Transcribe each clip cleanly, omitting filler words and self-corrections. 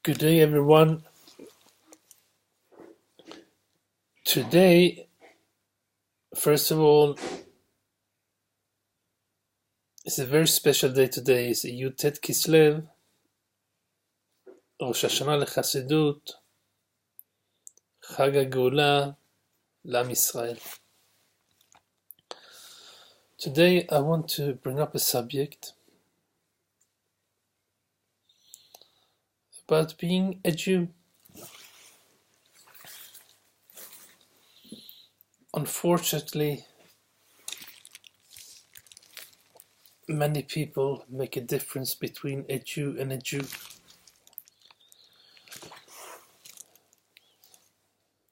Good day, everyone. Today, first of all, it's a very special day today. It's Yutet Kislev, Rosh Hashanah LeChasidut, Chag HaGeula, L'Am Yisrael. Today, I want to bring up a subject about being a Jew. Unfortunately, many people make a difference between a Jew and a Jew.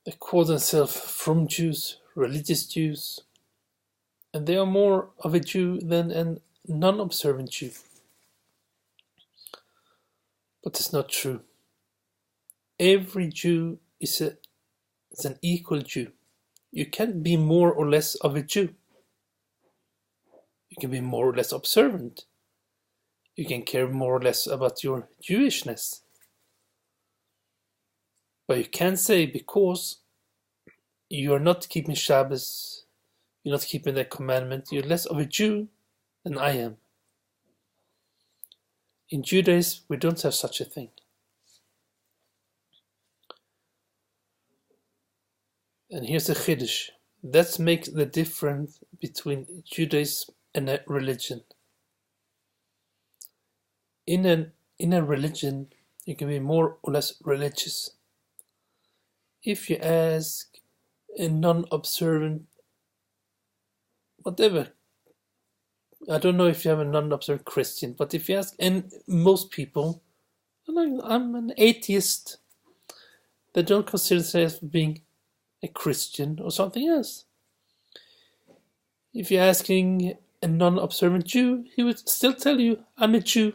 They call themselves from Jews, religious Jews, and they are more of a Jew than a non-observant Jew. But it's not true. Every Jew is an equal Jew. You can't be more or less of a Jew. You can be more or less observant. You can care more or less about your Jewishness. But you can't say because you are not keeping Shabbos, you're not keeping the commandment, you're less of a Jew than I am. In Judaism, we don't have such a thing. And here's the Chiddush. That makes the difference between Judaism and a religion. In a religion, you can be more or less religious. If you ask a non-observant, whatever, I don't know if you have a non-observant Christian, but if you ask, and most people, I'm an atheist, they don't consider themselves being a Christian or something else. If you're asking a non-observant Jew, he would still tell you, I'm a Jew.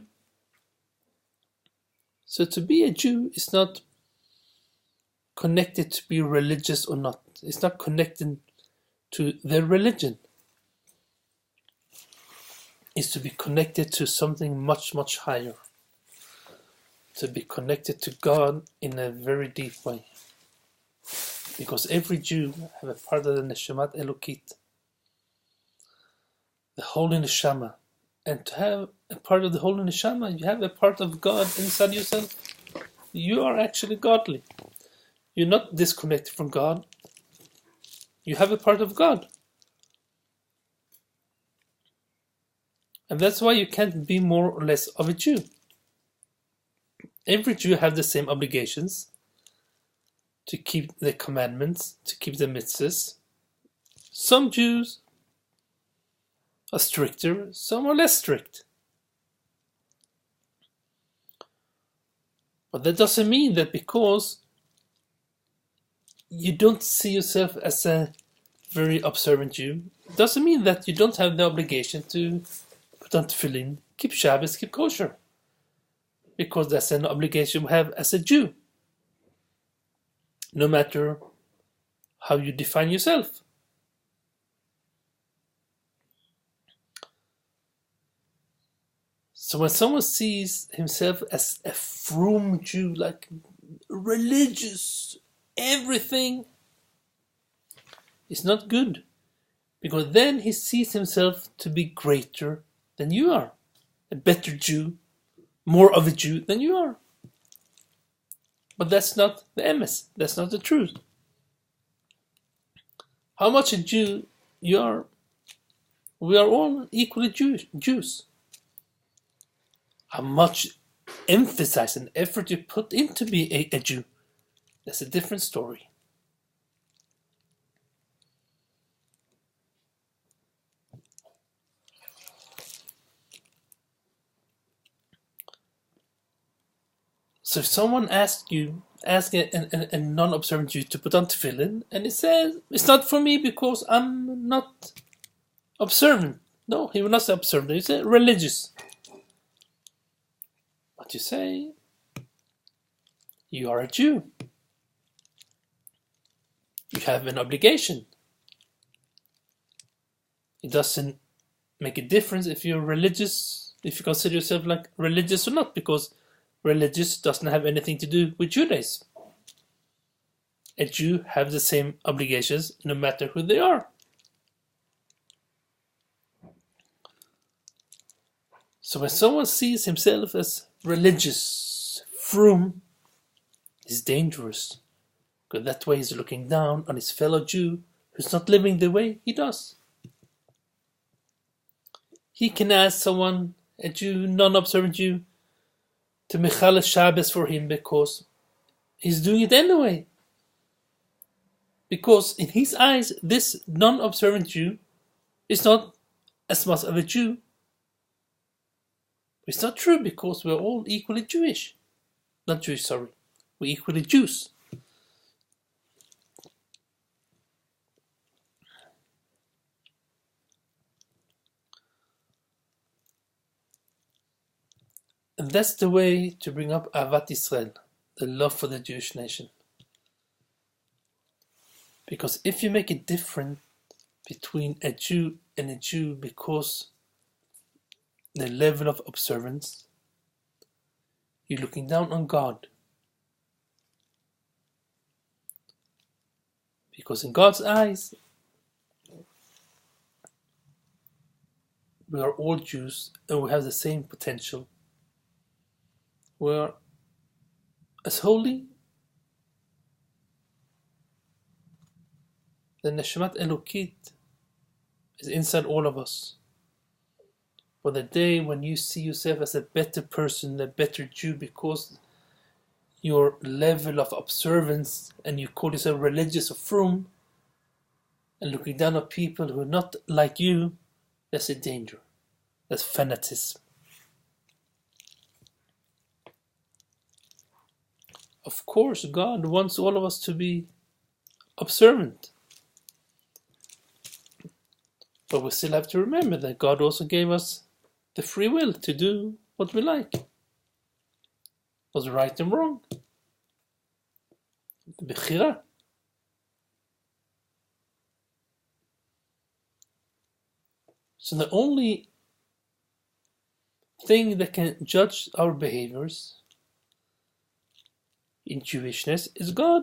So to be a Jew is not connected to be religious or not. It's not connected to their religion. It's to be connected to something much, much higher. To be connected to God in a very deep way. Because every Jew have a part of the Neshamat Elokit, the Holy Neshama. And to have a part of the Holy Neshama, you have a part of God inside yourself. You are actually godly. You're not disconnected from God. You have a part of God. And that's why you can't be more or less of a Jew. Every Jew have the same obligations to keep the commandments, to keep the mitzvahs. Some Jews are stricter, some are less strict. But that doesn't mean that because you don't see yourself as a very observant Jew, it doesn't mean that you don't have the obligation to put on tefillin, keep Shabbos, keep kosher. Because that's an obligation we have as a Jew. No matter how you define yourself. So when someone sees himself as a frum Jew, like religious, everything, it's not good. Because then he sees himself to be greater than you are. A better Jew, more of a Jew than you are. But that's not the emes. That's not the truth. How much a Jew you are, we are all equally Jews. How much emphasis and effort you put into being a Jew, that's a different story. So if someone asks a non-observant Jew to put on tefillin, and he says, it's not for me because I'm not observant. No, he will not say observant, he will say religious. But you say, you are a Jew. You have an obligation. It doesn't make a difference if you're religious, if you consider yourself like religious or not, because religious doesn't have anything to do with Judaism. A Jew have the same obligations no matter who they are. So when someone sees himself as religious, frum, is dangerous, because that way he's looking down on his fellow Jew who's not living the way he does. He can ask someone, a Jew, non-observant Jew, to mechal Shabbos for him because he's doing it anyway. Because in his eyes, this non-observant Jew is not as much of a Jew. It's not true, because we're all equally Jewish. Not Jewish, sorry. We're equally Jews. And that's the way to bring up Ahavat Israel, the love for the Jewish nation. Because if you make it different between a Jew and a Jew because the level of observance, you're looking down on God. Because in God's eyes, we are all Jews and we have the same potential. We are as holy. The Neshmat Elokit is inside all of us. For the day when you see yourself as a better person, a better Jew, because your level of observance and you call yourself religious or frum, and looking down on people who are not like you, that's a danger. That's fanaticism. Of course, God wants all of us to be observant. But we still have to remember that God also gave us the free will to do what we like. What's right and wrong. Bechira. So the only thing that can judge our behaviors in Jewishness is God.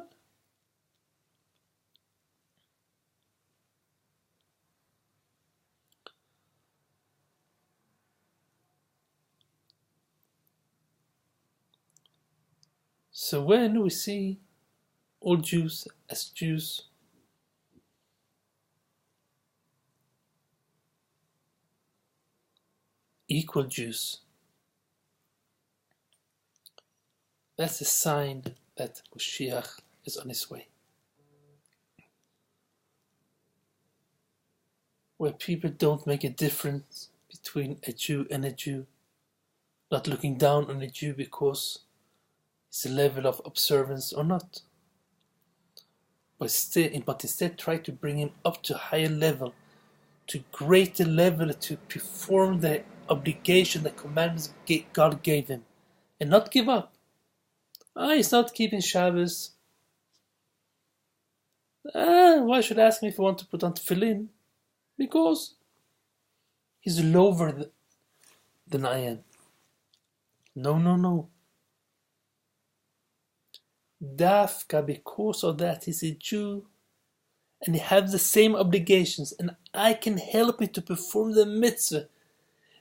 So when we see all Jews as Jews, equal Jews, that's a sign that Moshiach is on his way. Where people don't make a difference between a Jew and a Jew, not looking down on a Jew because it's a level of observance or not. But instead try to bring him up to a higher level, to greater level, to perform the obligation, the commandments God gave him, and not give up. He's not keeping Shabbos. Why should I ask him if I want to put on tefillin? Because he's lower than I am. No. Dafka, because of that, he's a Jew and he has the same obligations, and I can help him to perform the mitzvah,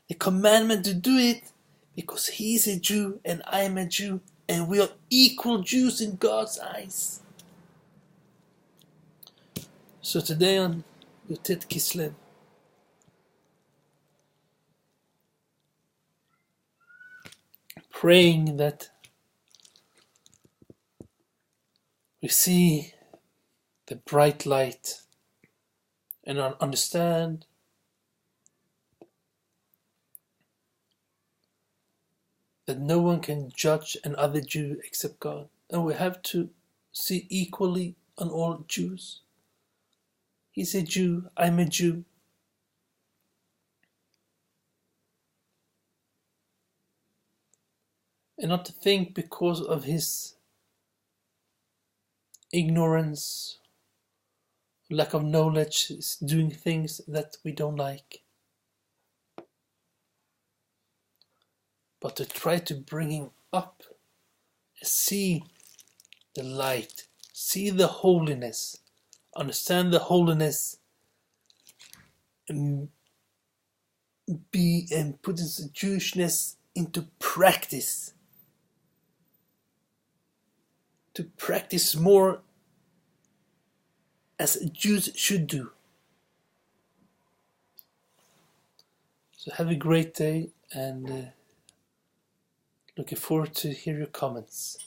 the commandment to do it, because he's a Jew and I am a Jew, and we are equal Jews in God's eyes. So today on Yotet Kislev, praying that we see the bright light and understand that no one can judge another Jew except God, and we have to see equally on all Jews. He's a Jew, I'm a Jew. And not to think because of his ignorance, lack of knowledge, is doing things that we don't like. But to try to bring him up, see the light, see the holiness, understand the holiness, and put this Jewishness into practice. To practice more as Jews should do. So have a great day, and looking forward to hear your comments.